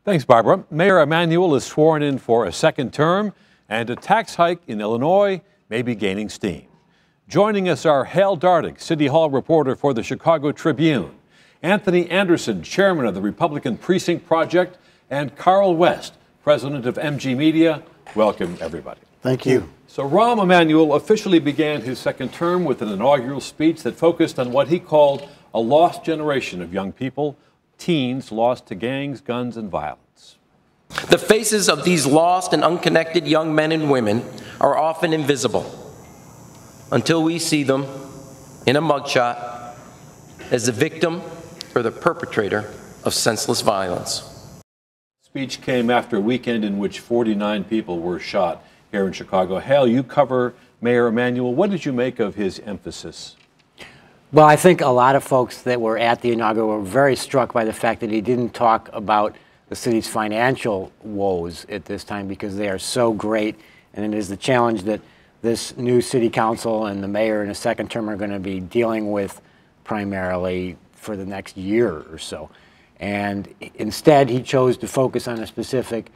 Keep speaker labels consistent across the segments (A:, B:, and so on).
A: Thanks, Barbara. Mayor Emanuel is sworn in for a second term, and a tax hike in Illinois may be gaining steam. Joining us are Hal Dardick, City Hall reporter for the Chicago Tribune, Anthony Anderson, chairman of the Republican Precinct Project, and Carl West, president of MG Media. Welcome, everybody.
B: Thank you.
A: So Rahm Emanuel officially began his second term with an inaugural speech that focused on what he called a lost generation of young people, teens lost to gangs, guns, and violence.
C: The faces of these lost and unconnected young men and women are often invisible until we see them in a mugshot as the victim or the perpetrator of senseless violence.
A: Speech came after a weekend in which 49 people were shot here in Chicago. Hal, you cover Mayor Emanuel. What did you make of his emphasis?
B: Well, I think a lot of folks that were at the inaugural were very struck by the fact that he didn't talk about the city's financial woes at this time because they are so great, and it is the challenge that this new city council and the mayor in a second term are going to be dealing with primarily for the next year or so. And instead, he chose to focus on a specific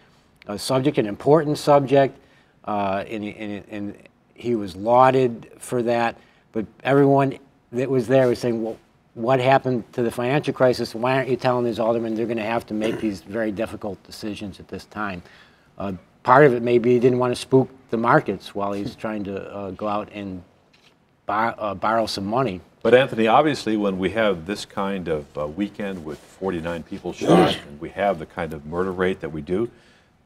B: subject, an important subject, and he was lauded for that. But everyone that was there was saying, well, what happened to the financial crisis? Why aren't you telling these aldermen they're going to have to make these very difficult decisions at this time? Part of it may be he didn't want to spook the markets while he's trying to go out and borrow some money.
A: But Anthony, obviously when we have this kind of weekend with 49 people shot and we have the kind of murder rate that we do,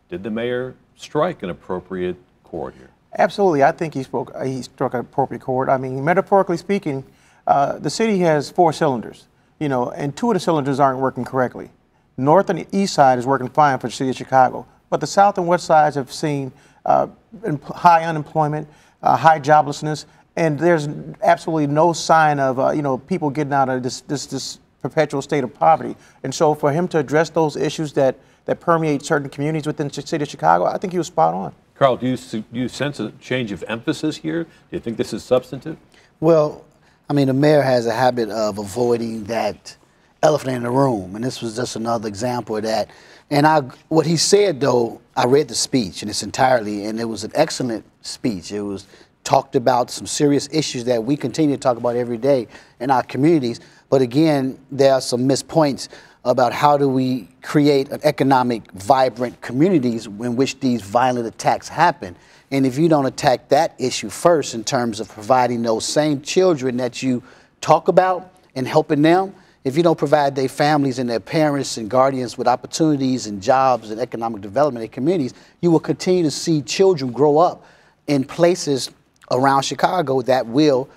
A: did the mayor strike an appropriate chord here?
D: Absolutely. I think he struck an appropriate chord. I mean, metaphorically speaking, the city has 4 cylinders, and 2 of the cylinders aren't working correctly. North and the east side is working fine for the city of Chicago, but the south and west sides have seen high unemployment, high joblessness, and there's absolutely no sign of people getting out of this perpetual state of poverty. And so for him to address those issues that permeate certain communities within the city of Chicago, I think he was spot on.
A: Carl, do you sense a change of emphasis here? Do you think this is substantive?
E: Well, I mean, the mayor has a habit of avoiding that elephant in the room, and this was just another example of that. And what he said, though, I read the speech in its entirety, and it was an excellent speech. It was talked about some serious issues that we continue to talk about every day in our communities. But again, there are some missed points about how do we create an economic, vibrant communities in which these violent attacks happen. And if you don't attack that issue first in terms of providing those same children that you talk about and helping them, if you don't provide their families and their parents and guardians with opportunities and jobs and economic development in communities, you will continue to see children grow up in places around Chicago that will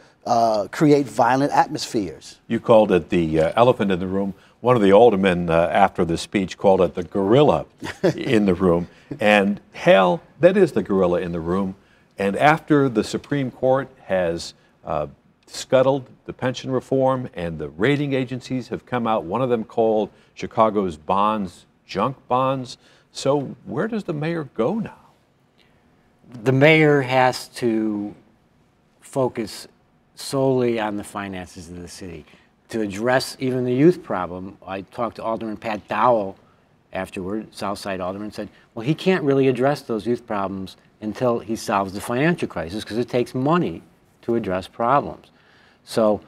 E: create violent atmospheres.
A: You called it the elephant in the room. One of the aldermen after the speech called it the gorilla in the room. And Hal, that is the gorilla in the room. And after the Supreme Court has scuttled the pension reform and the rating agencies have come out, one of them called Chicago's bonds junk bonds. So where does the mayor go now?
B: The mayor has to focus solely on the finances of the city. To address even the youth problem, I talked to Alderman Pt.2 afterward, Southside Alderman, said, well, he can't really address those youth problems until he solves the financial crisis because it takes money to address problems. So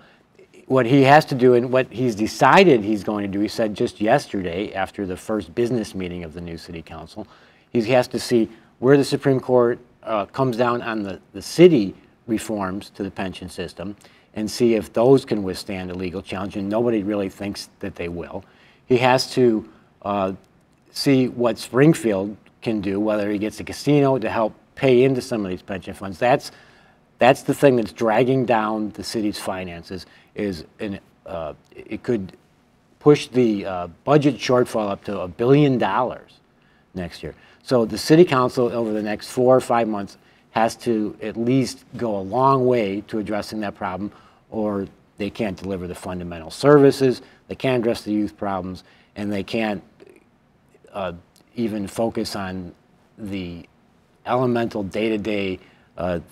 B: what he has to do and what he's decided he's going to do, he said just yesterday after the first business meeting of the new city council, he has to see where the Supreme Court comes down on the city reforms to the pension system and see if those can withstand a legal challenge, and nobody really thinks that they will. He has to see what Springfield can do, whether he gets a casino to help pay into some of these pension funds. That's the thing that's dragging down the city's finances. It could push the budget shortfall up to $1 billion next year. So the city council over the next 4 or 5 months has to at least go a long way to addressing that problem, or they can't deliver the fundamental services, they can't address the youth problems, and they can't even focus on the elemental day-to-day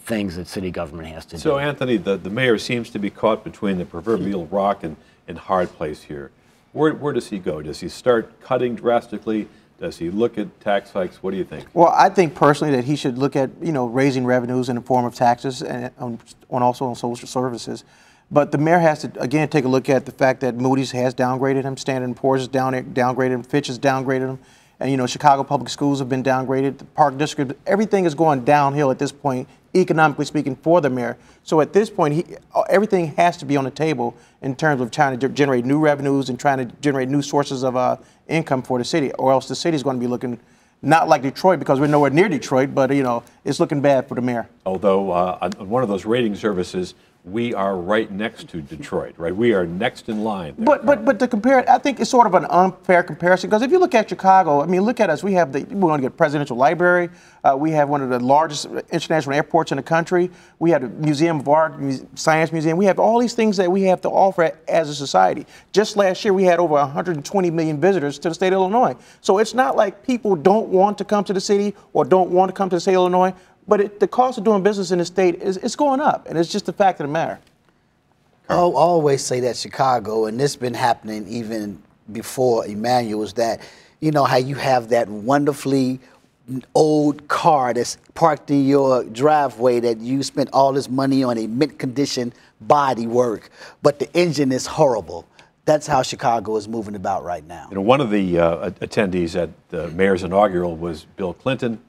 B: things that city government has to do.
A: So, Anthony, the mayor seems to be caught between the proverbial rock and hard place here. Where does he go? Does he start cutting drastically Does he look at tax hikes? What do you think?
D: Well, I think personally that he should look at, raising revenues in the form of taxes and also on social services. But the mayor has to, again, take a look at the fact that Moody's has downgraded him, Standard & Poor's has downgraded him, Fitch has downgraded him, and, Chicago public schools have been downgraded, the Park District, everything is going downhill at this point, economically speaking, for the mayor. So at this point, everything has to be on the table in terms of trying to generate new revenues and trying to generate new sources of income for the city, or else the city is going to be looking not like Detroit, because we're nowhere near Detroit, but, it's looking bad for the mayor.
A: Although on one of those rating services, we are right next to Detroit, right? We are next in line there.
D: But to compare, I think it's sort of an unfair comparison, because if you look at Chicago, I mean, look at us. We want to get presidential library. We have one of the largest international airports in the country. We have the Museum of Art, Science Museum. We have all these things that we have to offer as a society. Just last year, we had over 120 million visitors to the state of Illinois. So it's not like people don't want to come to the city or don't want to come to the state of Illinois. But the cost of doing business in the state it's going up, and it's just the fact of the matter.
E: I'll always say that Chicago, and this has been happening even before Emanuel, is that, how you have that wonderfully old car that's parked in your driveway that you spent all this money on a mint condition body work, but the engine is horrible. That's how Chicago is moving about right now.
A: One of the attendees at the mayor's inaugural was Bill Clinton.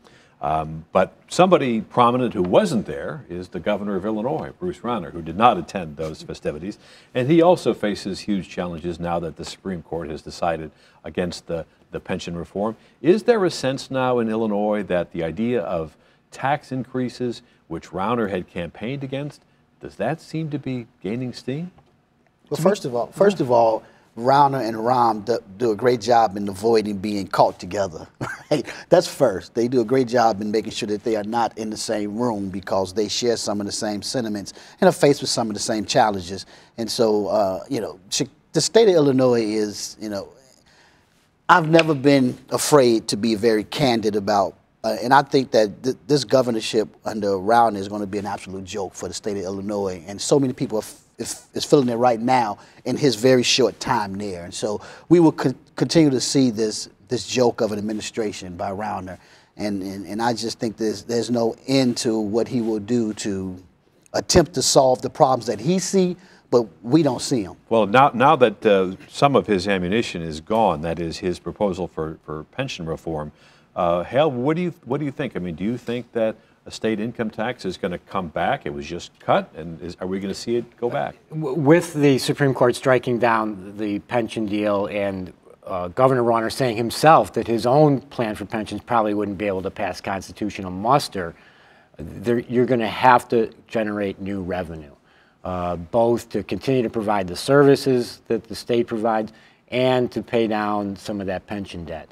A: But somebody prominent who wasn't there is the governor of Illinois, Bruce Rauner, who did not attend those festivities. And he also faces huge challenges now that the Supreme Court has decided against the pension reform. Is there a sense now in Illinois that the idea of tax increases, which Rauner had campaigned against, does that seem to be gaining steam?
E: Well, first of all, Rauner and Rahm do a great job in avoiding being caught together. Right? That's first. They do a great job in making sure that they are not in the same room, because they share some of the same sentiments and are faced with some of the same challenges. And so, the state of Illinois is, I've never been afraid to be very candid about, and I think that this governorship under Rauner is going to be an absolute joke for the state of Illinois. And so many people is feeling it right now in his very short time there. And so we will continue to see this joke of an administration by Rauner. And I just think there's no end to what he will do to attempt to solve the problems that he sees, but we don't see them.
A: Well, now that some of his ammunition is gone, that is his proposal for pension reform, Hal, what do you think? I mean, do you think that a state income tax is going to come back? It was just cut, and are we going to see it go back?
B: With the Supreme Court striking down the pension deal and Governor Rauner saying himself that his own plan for pensions probably wouldn't be able to pass constitutional muster, you're going to have to generate new revenue, both to continue to provide the services that the state provides and to pay down some of that pension debt.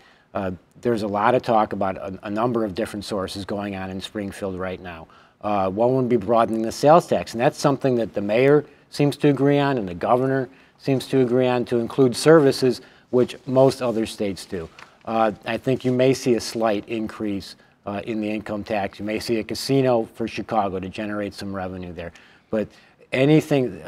B: There's a lot of talk about a number of different sources going on in Springfield right now. One would be broadening the sales tax, and that's something that the mayor seems to agree on and the governor seems to agree on, to include services, which most other states do. I think you may see a slight increase in the income tax. You may see a casino for Chicago to generate some revenue there. But anything,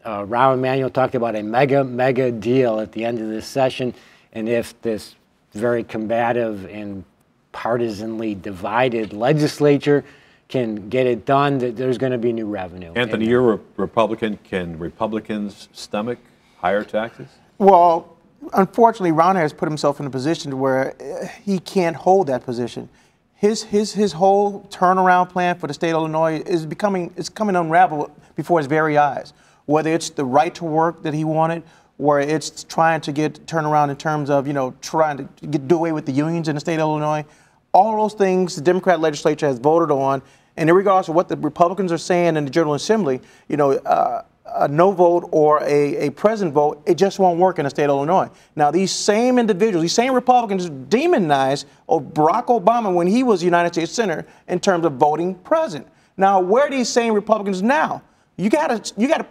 B: Raul Emanuel talked about a mega deal at the end of this session, and if this very combative and partisanly divided legislature can get it done, there's going to be new revenue.
A: Anthony, you're a Republican. Can Republicans stomach higher taxes?
D: Well, unfortunately, Rauner has put himself in a position where he can't hold that position. His whole turnaround plan for the state of Illinois is coming unraveled before his very eyes. Whether it's the right to work that he wanted, where it's trying to get turnaround in terms of, trying to do away with the unions in the state of Illinois. All those things the Democrat legislature has voted on, and in regards to what the Republicans are saying in the General Assembly, a no vote or a present vote, it just won't work in the state of Illinois. Now, these same individuals, these same Republicans demonized Barack Obama when he was United States Senator in terms of voting present. Now, where are these same Republicans now? You gotta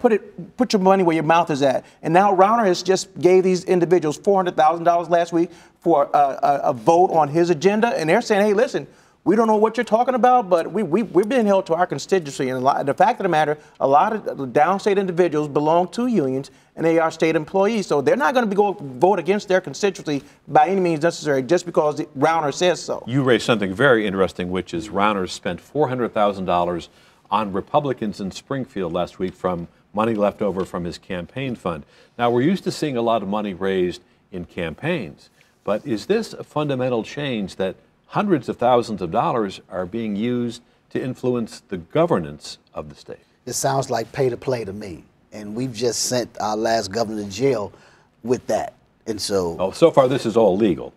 D: put your money where your mouth is at. And now Rauner has just gave these individuals $400,000 last week for a vote on his agenda, and they're saying, hey, listen, we don't know what you're talking about, but we're being held to our constituency. And the fact of the matter, a lot of the downstate individuals belong to unions, and they are state employees. So they're not going to vote against their constituency by any means necessary just because Rauner says so.
A: You raised something very interesting, which is Rauner spent $400,000 on Republicans in Springfield last week from money left over from his campaign fund. Now, we're used to seeing a lot of money raised in campaigns, but is this a fundamental change that hundreds of thousands of dollars are being used to influence the governance of the state?
E: It sounds like pay to play to me. And we've just sent our last governor to jail with that. And so...
A: Oh, so far this is all legal.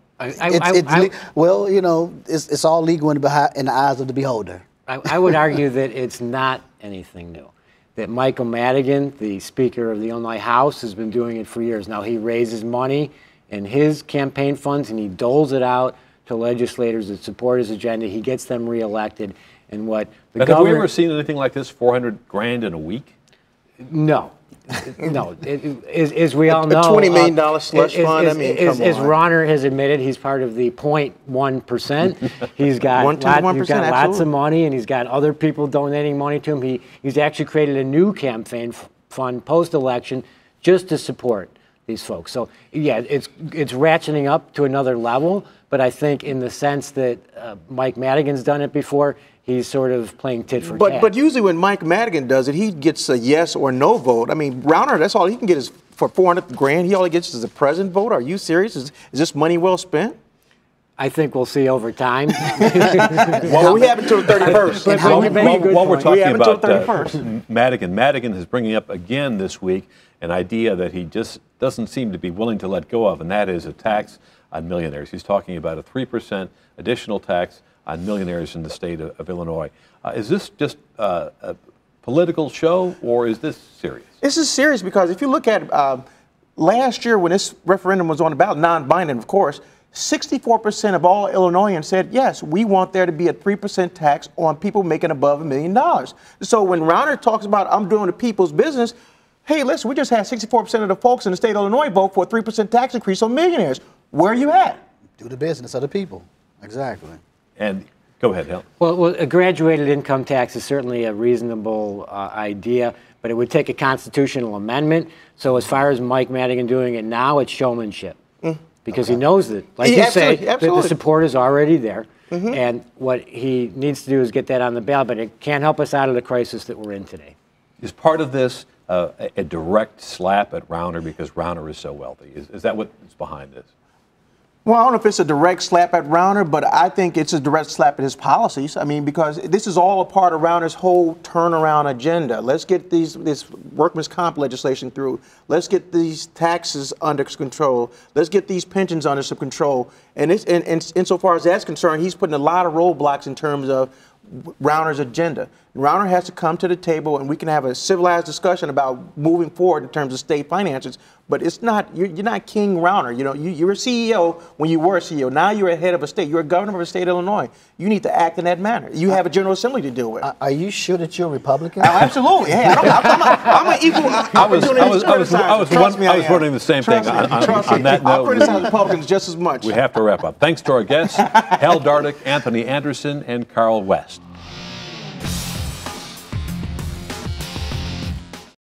E: Well, you know, it's all legal in the eyes of the beholder.
B: I would argue that it's not anything new. That Michael Madigan, the Speaker of the Illinois House, has been doing it for years. Now, he raises money in his campaign funds and he doles it out to legislators that support his agenda. He gets them reelected. And what the
A: Have we ever seen anything like this, 400 grand in a week?
B: No. No. As we all know,
D: a $20 million slush fund.
B: As Rauner has admitted, he's part of the 0.1%. He's got, lots of money, and he's got other people donating money to him. He's actually created a new campaign fund post-election just to support these folks. So, yeah, it's ratcheting up to another level, but I think in the sense that Mike Madigan's done it before, he's sort of playing tit for tat.
D: But usually when Mike Madigan does it, he gets a yes or no vote. I mean, Rauner, that's all he can get is for 400 grand. He only gets is a present vote. Are you serious? Is this money well spent?
B: I think we'll see over time.
D: Well, we have until the 31st.
A: While we're talking about Madigan is bringing up again this week an idea that he just doesn't seem to be willing to let go of, and that is a tax on millionaires. He's talking about a 3% additional tax on millionaires in the state of Illinois. Is this just a political show, or is this serious?
D: This is serious because if you look at last year when this referendum was on the ballot, non-binding, of course, 64% of all Illinoisans said, yes, we want there to be a 3% tax on people making above $1 million. So when Rauner talks about, I'm doing the people's business, hey, listen, we just had 64% of the folks in the state of Illinois vote for a 3% tax increase on millionaires. Where are you at?
E: Do the business of the people. Exactly.
A: And go ahead, Hal.
B: Well, a graduated income tax is certainly a reasonable idea, but it would take a constitutional amendment. So as far as Mike Madigan doing it now, it's showmanship. Because he knows that, like you say, that the support is already there. And what he needs to do is get that on the ballot, but it can't help us out of the crisis that we're in today.
A: Is part of this a direct slap at Rauner because Rauner is so wealthy? Is that what is behind this?
D: Well, I don't know if it's a direct slap at Rauner, but I think it's a direct slap at his policies. I mean, because this is all a part of Rauner's whole turnaround agenda. Let's get this workman's comp legislation through. Let's get these taxes under control. Let's get these pensions under some control. And insofar as that's concerned, he's putting a lot of roadblocks in terms of Rauner's agenda. Rauner has to come to the table and we can have a civilized discussion about moving forward in terms of state finances. But it's not, you're not King Rauner. You know, you're a CEO when you were a CEO. Now you're a head of a state. You're a governor of a state of Illinois. You need to act in that manner. You have a General Assembly to deal with.
E: Are you sure that you're a Republican?
D: Oh, absolutely. Hey, I'm an equal opportunity.
A: I was wondering the same thing. On that note,
D: I'll criticize Republicans just as much.
A: We have to wrap up. Thanks to our guests, Hal Dardick, Anthony Anderson, and Carl West.